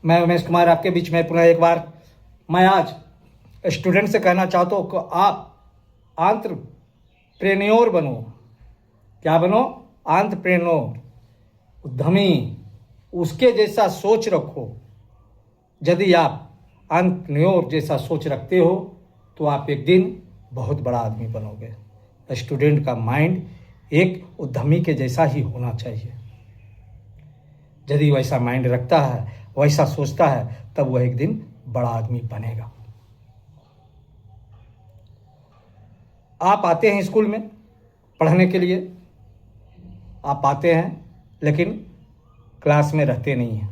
मैं उमेश कुमार आपके बीच में पुनः एक बार मैं आज स्टूडेंट से कहना चाहता हूँ कि आप एंटरप्रेन्योर बनो। क्या बनो? एंटरप्रेन्योर, उद्यमी, उसके जैसा सोच रखो। यदि आप एंटरप्रेन्योर जैसा सोच रखते हो तो आप एक दिन बहुत बड़ा आदमी बनोगे। स्टूडेंट का माइंड एक उद्यमी के जैसा ही होना चाहिए। यदि वैसा माइंड रखता है, वैसा सोचता है, तब वह एक दिन बड़ा आदमी बनेगा। आप आते हैं स्कूल में पढ़ने के लिए, आप आते हैं लेकिन क्लास में रहते नहीं हैं।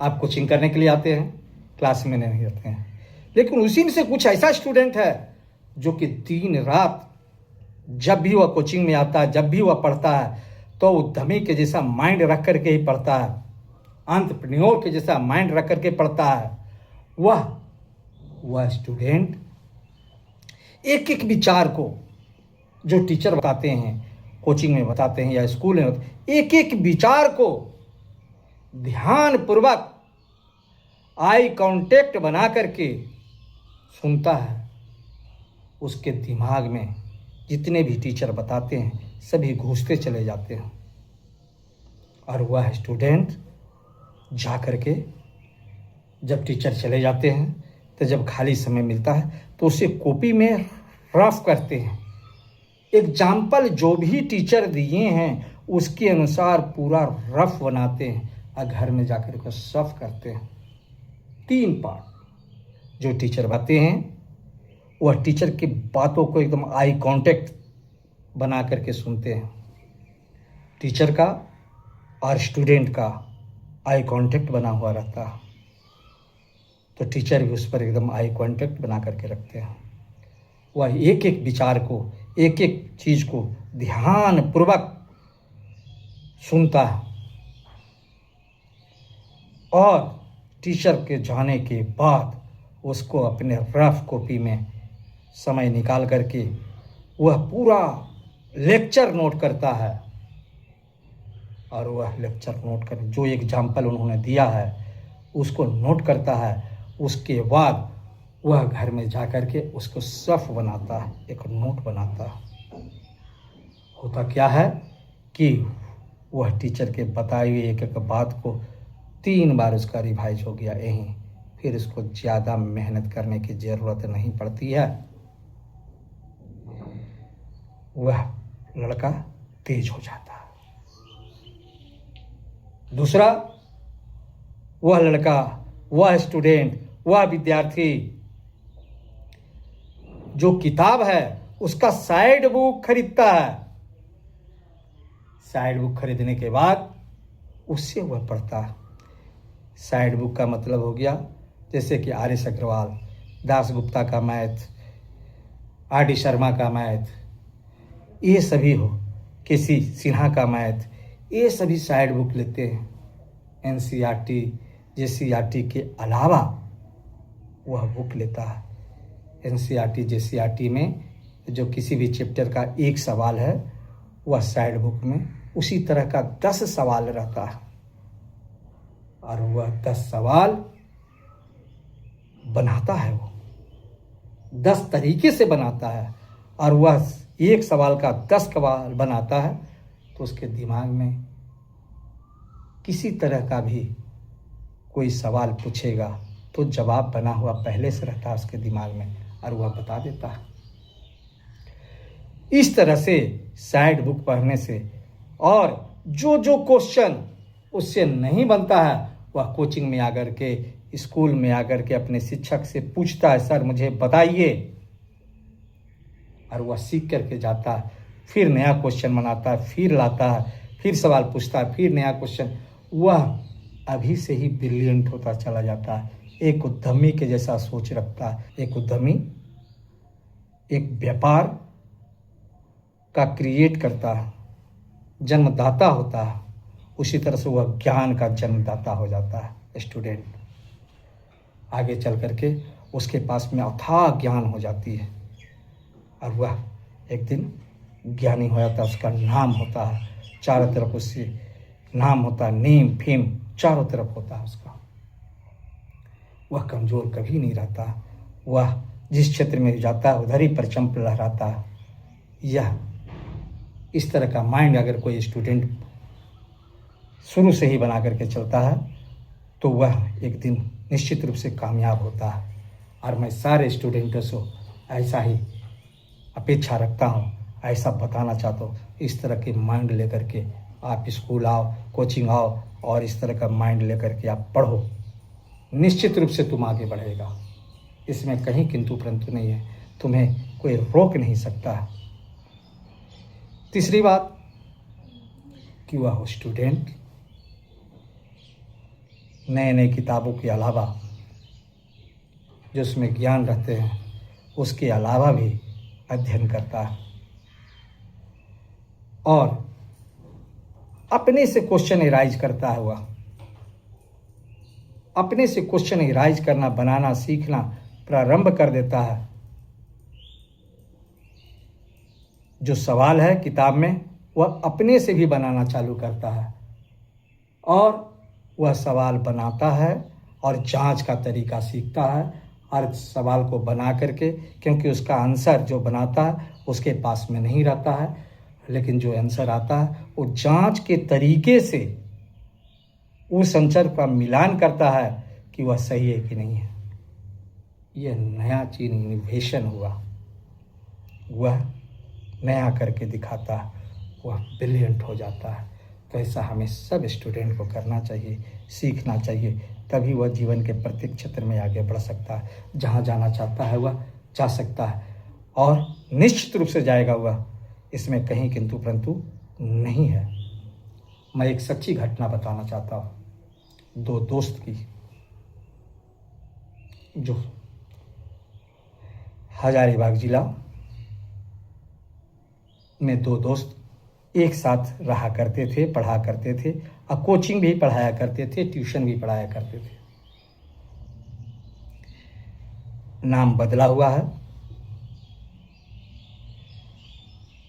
आप कोचिंग करने के लिए आते हैं, क्लास में नहीं रहते हैं। लेकिन उसी में से कुछ ऐसा स्टूडेंट है जो कि दिन रात जब भी वह कोचिंग में आता है, जब भी वह पढ़ता है, तो उद्यमी के जैसा माइंड रख करके ही पढ़ता है, एंटरप्रेन्योर के जैसा माइंड रख करके पढ़ता है। वह स्टूडेंट एक एक विचार को जो टीचर बताते हैं, कोचिंग में बताते हैं या स्कूल में, एक एक विचार को ध्यानपूर्वक आई कांटेक्ट बना करके सुनता है। उसके दिमाग में जितने भी टीचर बताते हैं सभी घुसते चले जाते हैं और वह स्टूडेंट जा करके जब टीचर चले जाते हैं तो जब खाली समय मिलता है तो उसे कॉपी में रफ करते हैं। एग्जाम्पल जो भी टीचर दिए हैं उसके अनुसार पूरा रफ बनाते हैं और घर में जाकर के सफ करते हैं। 3 पार्ट जो टीचर बताते हैं, वह टीचर की बातों को एकदम आई कांटेक्ट बना करके सुनते हैं। टीचर का और स्टूडेंट का आई कांटेक्ट बना हुआ रहता है, तो टीचर भी उस पर एकदम आई कांटेक्ट बना करके रखते हैं। वह एक एक विचार को, एक एक चीज़ को ध्यानपूर्वक सुनता है और टीचर के जाने के बाद उसको अपने रफ कॉपी में समय निकाल करके वह पूरा लेक्चर नोट करता है और वह लेक्चर नोट कर जो एग्जाम्पल उन्होंने दिया है उसको नोट करता है। उसके बाद वह घर में जा कर के उसको सफ बनाता है, एक नोट बनाता है। होता क्या है कि वह टीचर के बताई हुई एक एक बात को 3 बार उसका रिवाइज हो गया यहीं, फिर उसको ज़्यादा मेहनत करने की ज़रूरत नहीं पड़ती है। वह लड़का तेज हो जाता है। दूसरा, वह लड़का, वह स्टूडेंट, वह विद्यार्थी जो किताब है उसका साइड बुक खरीदता है। साइड बुक खरीदने के बाद उससे वह पढ़ता है। साइड बुक का मतलब हो गया जैसे कि आर.एस. अग्रवाल, दास गुप्ता का मैथ, आर.डी. शर्मा का मैथ, ये सभी हो, के.सी. सिन्हा का मैथ, ये सभी साइड बुक लेते हैं। एन.सी.आर.टी. जे.सी.आर.टी. के अलावा वह बुक लेता है। एन.सी.आर.टी. जे.सी.आर.टी. में जो किसी भी चैप्टर का एक सवाल है वह साइड बुक में उसी तरह का 10 सवाल रहता है और वह 10 सवाल बनाता है। वो 10 तरीके से बनाता है और वह एक सवाल का 10 सवाल बनाता है तो उसके दिमाग में किसी तरह का भी कोई सवाल पूछेगा तो जवाब बना हुआ पहले से रहता है उसके दिमाग में और वह बता देता है। इस तरह से साइड बुक पढ़ने से और जो जो क्वेश्चन उससे नहीं बनता है वह कोचिंग में आकर के, स्कूल में आकर के अपने शिक्षक से पूछता है, सर मुझे बताइए, और वह सीख करके जाता है। फिर नया क्वेश्चन बनाता है, फिर लाता है, फिर सवाल पूछता है, फिर नया क्वेश्चन। वह अभी से ही ब्रिलियंट होता चला जाता है। एक उद्यमी के जैसा सोच रखता है। एक उद्यमी एक व्यापार का क्रिएट करता है, जन्मदाता होता है। उसी तरह से वह ज्ञान का जन्मदाता हो जाता है। स्टूडेंट आगे चल करके उसके पास में अथाह ज्ञान हो जाती है और वह एक दिन ज्ञानी हो जाता है। उसका नाम होता है, चारों तरफ उससे नाम होता है, नेम फेम चारों तरफ होता है उसका। वह कमज़ोर कभी नहीं रहता। वह जिस क्षेत्र में जाता है उधर ही परचम लहराता है। यह इस तरह का माइंड अगर कोई स्टूडेंट शुरू से ही बना करके चलता है तो वह एक दिन निश्चित रूप से कामयाब होता है। और मैं सारे स्टूडेंटों से ऐसा ही अपेक्षा रखता हूँ, ऐसा बताना चाहता हूँ। इस तरह के माइंड लेकर के आप स्कूल आओ, कोचिंग आओ और इस तरह का माइंड लेकर के आप पढ़ो, निश्चित रूप से तुम आगे बढ़ेगा। इसमें कहीं किंतु परंतु नहीं है, तुम्हें कोई रोक नहीं सकता। तीसरी बात कि वह स्टूडेंट नए नए किताबों के अलावा जो उसमें ज्ञान रहते हैं उसके अलावा भी अध्ययन करता है और अपने से क्वेश्चन एराइज करता है। वह अपने से क्वेश्चन एराइज करना, बनाना, सीखना प्रारंभ कर देता है। जो सवाल है किताब में वह अपने से भी बनाना चालू करता है और वह सवाल बनाता है और जांच का तरीका सीखता है। हर सवाल को बना करके, क्योंकि उसका आंसर जो बनाता है उसके पास में नहीं रहता है, लेकिन जो आंसर आता है वो जांच के तरीके से उस आंसर का मिलान करता है कि वह सही है कि नहीं है। यह नया चीज इनोवेशन हुआ, वह नया करके दिखाता है, वह ब्रिलियंट हो जाता है। तो ऐसा हमें सब स्टूडेंट को करना चाहिए, सीखना चाहिए, तभी वह जीवन के प्रत्येक क्षेत्र में आगे बढ़ सकता है। जहाँ जाना चाहता है वह जा सकता है और निश्चित रूप से जाएगा वह, इसमें कहीं किंतु परंतु नहीं है। मैं एक सच्ची घटना बताना चाहता हूँ। दो दोस्त की, जो हजारीबाग जिला में दो दोस्त एक साथ रहा करते थे, पढ़ा करते थे और कोचिंग भी पढ़ाया करते थे, ट्यूशन भी पढ़ाया करते थे। नाम बदला हुआ है।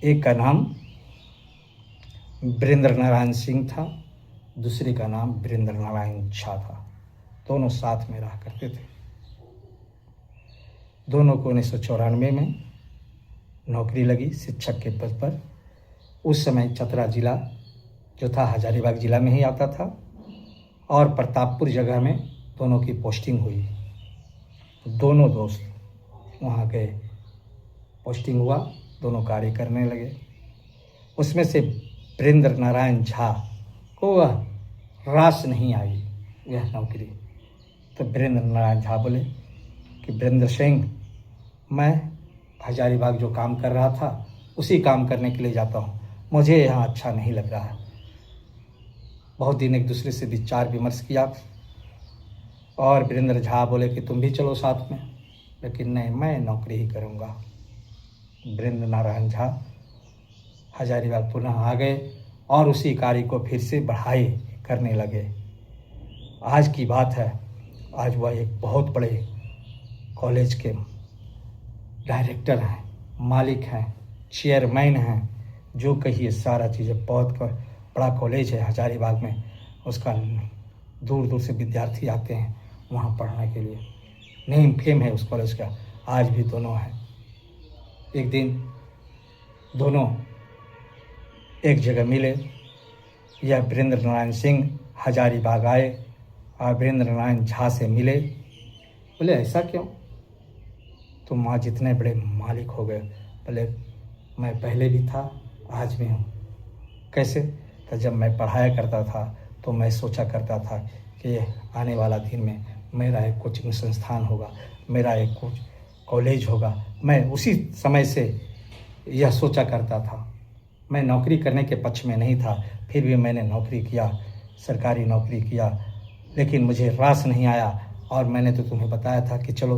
एक का नाम वीरेंद्र नारायण सिंह था, दूसरे का नाम वीरेंद्र नारायण झा था। दोनों साथ में रहा करते थे। दोनों को 1994 में नौकरी लगी शिक्षक के पद पर। उस समय चतरा जिला जो था हजारीबाग जिला में ही आता था और प्रतापपुर जगह में दोनों की पोस्टिंग हुई। दोनों दोस्त वहाँ गए, पोस्टिंग हुआ, दोनों कार्य करने लगे। उसमें से वीरेंद्र नारायण झा को वह रास नहीं आई यह नौकरी। तो वीरेंद्र नारायण झा बोले कि वीरेंद्र सिंह, मैं हजारीबाग जो काम कर रहा था उसी काम करने के लिए जाता हूँ, मुझे यहाँ अच्छा नहीं लग रहा है। बहुत दिन एक दूसरे से विचार विमर्श किया और वीरेंद्र झा बोले कि तुम भी चलो साथ में, लेकिन नहीं, मैं नौकरी ही करूँगा। वीरेंद्र नारायण झा हजारीबाग पुनः आ गए और उसी कार्य को फिर से बढ़ाई करने लगे। आज की बात है, आज वह एक बहुत बड़े कॉलेज के डायरेक्टर हैं, मालिक हैं, चेयरमैन हैं, जो कहिए सारा चीज़ें। बहुत बड़ा कॉलेज है हजारीबाग में, उसका दूर दूर से विद्यार्थी आते हैं वहाँ पढ़ने के लिए। नेम फेम है उस कॉलेज का। आज भी दोनों हैं। एक दिन दोनों एक जगह मिले। यह वीरेंद्र नारायण सिंह हजारीबाग आए और वीरेंद्र नारायण झा से मिले। बोले ऐसा क्यों, तुम आज इतने बड़े मालिक हो गए? बोले मैं पहले भी था, आज भी हूँ। कैसे? तो जब मैं पढ़ाया करता था तो मैं सोचा करता था कि आने वाला दिन में मेरा एक कोचिंग संस्थान होगा, मेरा एक कॉलेज होगा। मैं उसी समय से यह सोचा करता था। मैं नौकरी करने के पक्ष में नहीं था, फिर भी मैंने नौकरी किया, सरकारी नौकरी किया, लेकिन मुझे रास नहीं आया। और मैंने तो तुम्हें बताया था कि चलो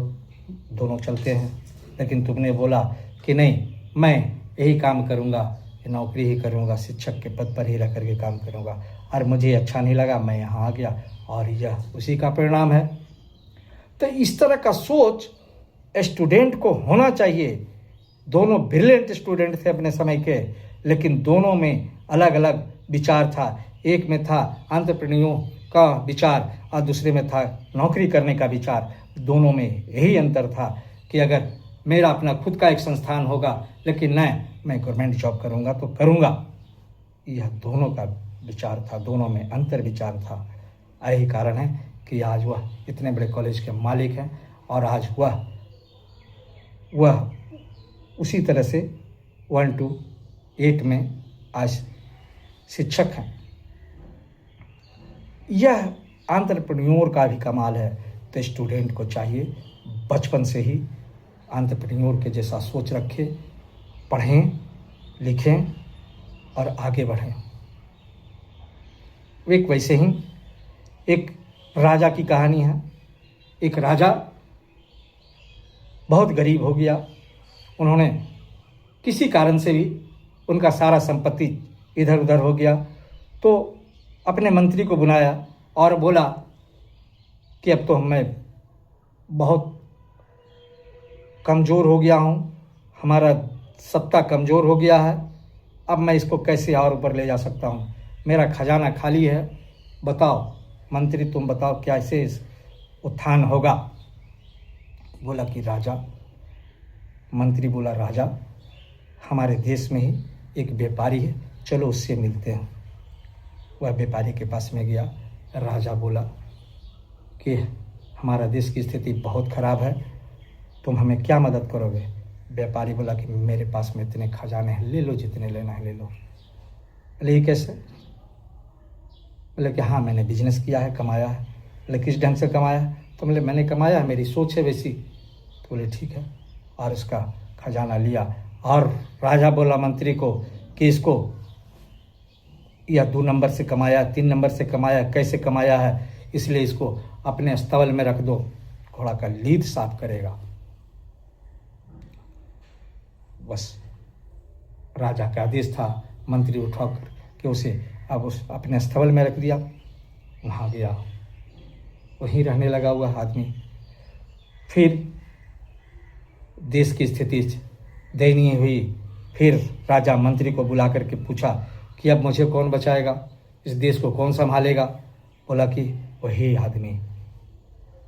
दोनों चलते हैं, लेकिन तुमने बोला कि नहीं, मैं यही काम करूँगा, नौकरी ही करूँगा, शिक्षक के पद पर ही रह करके काम करूँगा। और मुझे अच्छा नहीं लगा, मैं यहाँ आ गया और यह उसी का परिणाम है। तो इस तरह का सोच स्टूडेंट को होना चाहिए। दोनों ब्रिलियंट स्टूडेंट थे अपने समय के, लेकिन दोनों में अलग अलग विचार था। एक में था एंटरप्रेन्योर का विचार और दूसरे में था नौकरी करने का विचार। दोनों में यही अंतर था कि अगर मेरा अपना खुद का एक संस्थान होगा, लेकिन न मैं गवर्नमेंट जॉब करूँगा तो करूँगा। यह दोनों का विचार था, दोनों में अंतर विचार था। यही कारण है कि आज वह इतने बड़े कॉलेज के मालिक हैं और आज वह उसी तरह से 1 to 8 में आज शिक्षक हैं। यह एंटरप्रेन्योर का भी कमाल है। तो स्टूडेंट को चाहिए बचपन से ही एंटरप्रेन्योर के जैसा सोच रखे, पढ़ें लिखें और आगे बढ़ें। एक वैसे ही एक राजा की कहानी है। एक राजा बहुत गरीब हो गया। उन्होंने किसी कारण से भी उनका सारा संपत्ति इधर उधर हो गया, तो अपने मंत्री को बुलाया और बोला कि अब तो मैं बहुत कमज़ोर हो गया हूँ, हमारा सत्ता कमज़ोर हो गया है, अब मैं इसको कैसे और ऊपर ले जा सकता हूँ, मेरा खजाना खाली है, बताओ मंत्री तुम बताओ कैसे उत्थान होगा। बोला कि राजा, मंत्री बोला राजा हमारे देश में ही एक व्यापारी है, चलो उससे मिलते हैं। वह व्यापारी के पास में गया। राजा बोला कि हमारा देश की स्थिति बहुत ख़राब है, तुम हमें क्या मदद करोगे। व्यापारी बोला कि मेरे पास में इतने खजाने हैं, ले लो जितने लेना है ले लो। बोले ये कैसे। बोले कि हाँ मैंने बिजनेस किया है, कमाया है। बोले किस ढंग से कमाया है। तो बोले मैंने कमाया है, मेरी सोच है वैसी। तो बोले ठीक है, और इसका खजाना लिया। और राजा बोला मंत्री को कि इसको या 2 नंबर से कमाया, 3 नंबर से कमाया, कैसे कमाया है, इसलिए इसको अपने अस्तबल में रख दो, घोड़ा का लीद साफ करेगा। बस राजा का आदेश था, मंत्री उठा कर के उसे अब उस अपने अस्तबल में रख दिया। वहाँ गया, वहीं रहने लगा हुआ आदमी। फिर देश की स्थिति दयनीय हुई। फिर राजा मंत्री को बुला करके पूछा कि अब मुझे कौन बचाएगा, इस देश को कौन संभालेगा। बोला कि वही आदमी,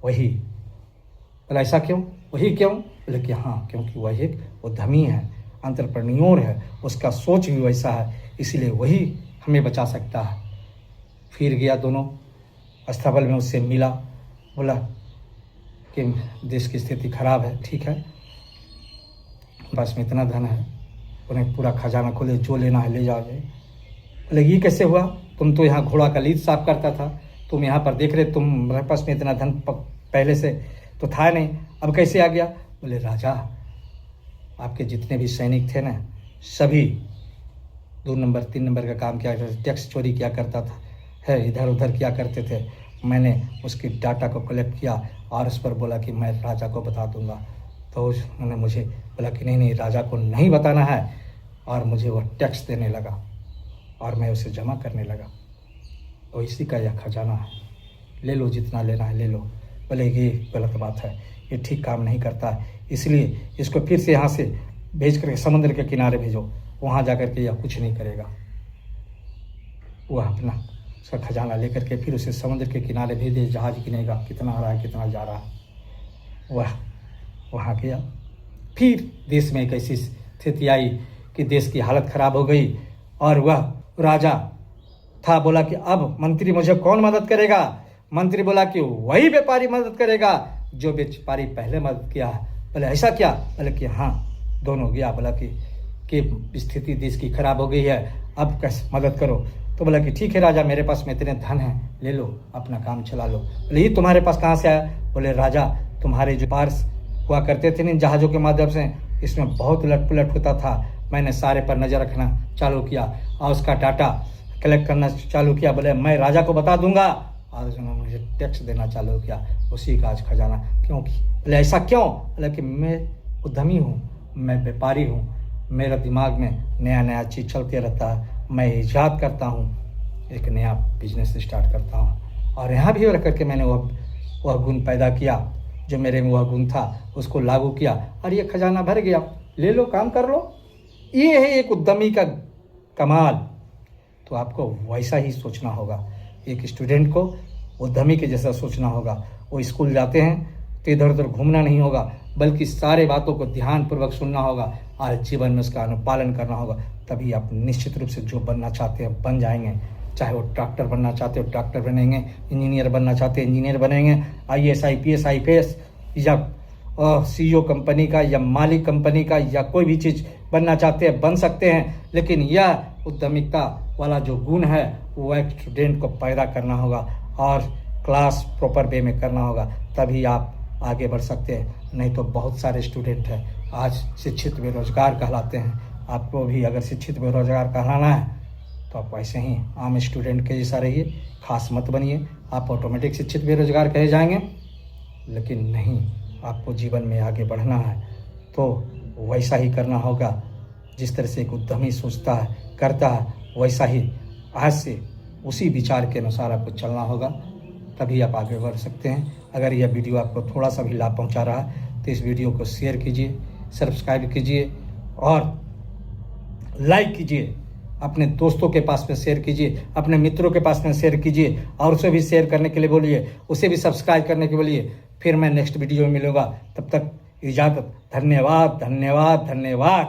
वही। बोला ऐसा क्यों, वही क्यों। बोले कि हाँ क्योंकि वह एक उद्यमी है, एंटरप्रेन्योर है, उसका सोच भी वैसा है, इसलिए वही हमें बचा सकता है। फिर गया, दोनों अस्तबल में उससे मिला। बोला कि देश की स्थिति खराब है, ठीक है, बस में इतना धन है, उन्हें पूरा खजाना खोले, जो लेना है ले जाओगे। बोले ये कैसे हुआ, तुम तो यहाँ घोड़ा का लीद साफ करता था, तुम यहाँ पर देख रहे, तुम्हारे पास में इतना धन पहले से तो था नहीं, अब कैसे आ गया। बोले राजा आपके जितने भी सैनिक थे ना, सभी 2 नंबर 3 नंबर का काम किया करते, टैक्स चोरी किया करता था, है इधर उधर किया करते थे। मैंने उसकी डाटा को कलेक्ट किया और उस पर बोला कि मैं राजा को बता दूंगा। तो उन्होंने मुझे बोला कि नहीं राजा को नहीं बताना है, और मुझे वो टैक्स देने लगा और मैं उसे जमा करने लगा। तो इसी का यह खजाना है, ले लो जितना लेना है ले लो। बोले ये गलत बात है, ये ठीक काम नहीं करता है, इसलिए इसको फिर से यहाँ से भेज करके समुद्र के किनारे भेजो, वहाँ जा कर के यह कुछ नहीं करेगा। वह अपना उसका खजाना लेकर के फिर उसे समुद्र के किनारे भेज दे, जहाज गिनेगा कितना आ रहा है कितना जा रहा है। वह वहाँ गया। फिर देश में एक ऐसी स्थिति आई कि देश की हालत ख़राब हो गई, और वह राजा था, बोला कि अब मंत्री मुझे कौन मदद करेगा। मंत्री बोला कि वही व्यापारी मदद करेगा जो व्यापारी पहले मदद किया है। बोले ऐसा क्या। बोले कि हाँ, दोनों गया। बोला कि स्थिति देश की खराब हो गई है, अब कैसे मदद करो। तो बोला कि ठीक है राजा, मेरे पास में इतने धन है, ले लो अपना काम चला लो। बोले ये तुम्हारे पास कहाँ से आया। बोले राजा तुम्हारे जो पार्स हुआ करते थे इन जहाज़ों के माध्यम से, इसमें बहुत उलट पुलट होता था, मैंने सारे पर नज़र रखना चालू किया और उसका डाटा कलेक्ट करना चालू किया। बोले मैं राजा को बता दूंगा, और उन्होंने मुझे टैक्स देना चालू किया, उसी का आज खजाना। क्योंकि बोले ऐसा क्यों। बोले कि मैं उद्यमी हूँ, मैं व्यापारी हूँ, मेरा दिमाग में नया नया चीज़ चलते रहता है, मैं ईजाद करता हूँ, एक नया बिजनेस स्टार्ट करता हूँ, और यहाँ भी रख करके मैंने वह गुण पैदा किया, जो मेरे में वह गुण था उसको लागू किया, और ये खजाना भर गया, ले लो काम कर लो। ये है एक उद्यमी का कमाल। तो आपको वैसा ही सोचना होगा। एक स्टूडेंट को उद्यमी के जैसा सोचना होगा। वो स्कूल जाते हैं तो इधर उधर घूमना नहीं होगा, बल्कि सारे बातों को ध्यानपूर्वक सुनना होगा और जीवन में उसका अनुपालन करना होगा। तभी आप निश्चित रूप से जो बनना चाहते हैं बन जाएंगे। चाहे वो डॉक्टर बनना चाहते हो डॉक्टर बनेंगे, इंजीनियर बनना चाहते हैं इंजीनियर बनेंगे, IAS IPS IPS या CEO कंपनी का या मालिक कंपनी का या कोई भी चीज़ बनना चाहते हैं बन सकते हैं। लेकिन यह उद्यमिता वाला जो गुण है वो एक स्टूडेंट को पैदा करना होगा और क्लास प्रॉपर वे में करना होगा, तभी आप आगे बढ़ सकते हैं। नहीं तो बहुत सारे स्टूडेंट हैं आज शिक्षित बेरोजगार कहलाते हैं। आपको भी अगर शिक्षित बेरोजगार कहलाना है तो आप वैसे ही आम स्टूडेंट के जैसा रहिए, खास मत बनिए। आप ऑटोमेटिक शिक्षित बेरोजगार कहे जाएंगे, लेकिन नहीं, आपको जीवन में आगे बढ़ना है तो वैसा ही करना होगा जिस तरह से एक उद्यमी सोचता है करता है, वैसा ही आज से उसी विचार के अनुसार आपको चलना होगा, तभी आप आगे बढ़ सकते हैं। अगर यह वीडियो आपको थोड़ा सा भी लाभ पहुंचा रहा है तो इस वीडियो को शेयर कीजिए, सब्सक्राइब कीजिए और लाइक कीजिए। अपने दोस्तों के पास में शेयर कीजिए, अपने मित्रों के पास में शेयर कीजिए और उसे भी शेयर करने के लिए बोलिए, उसे भी सब्सक्राइब करने के लिए बोलिए। फिर मैं नेक्स्ट वीडियो में मिलूंगा, तब तक इजाज़त। धन्यवाद धन्यवाद धन्यवाद।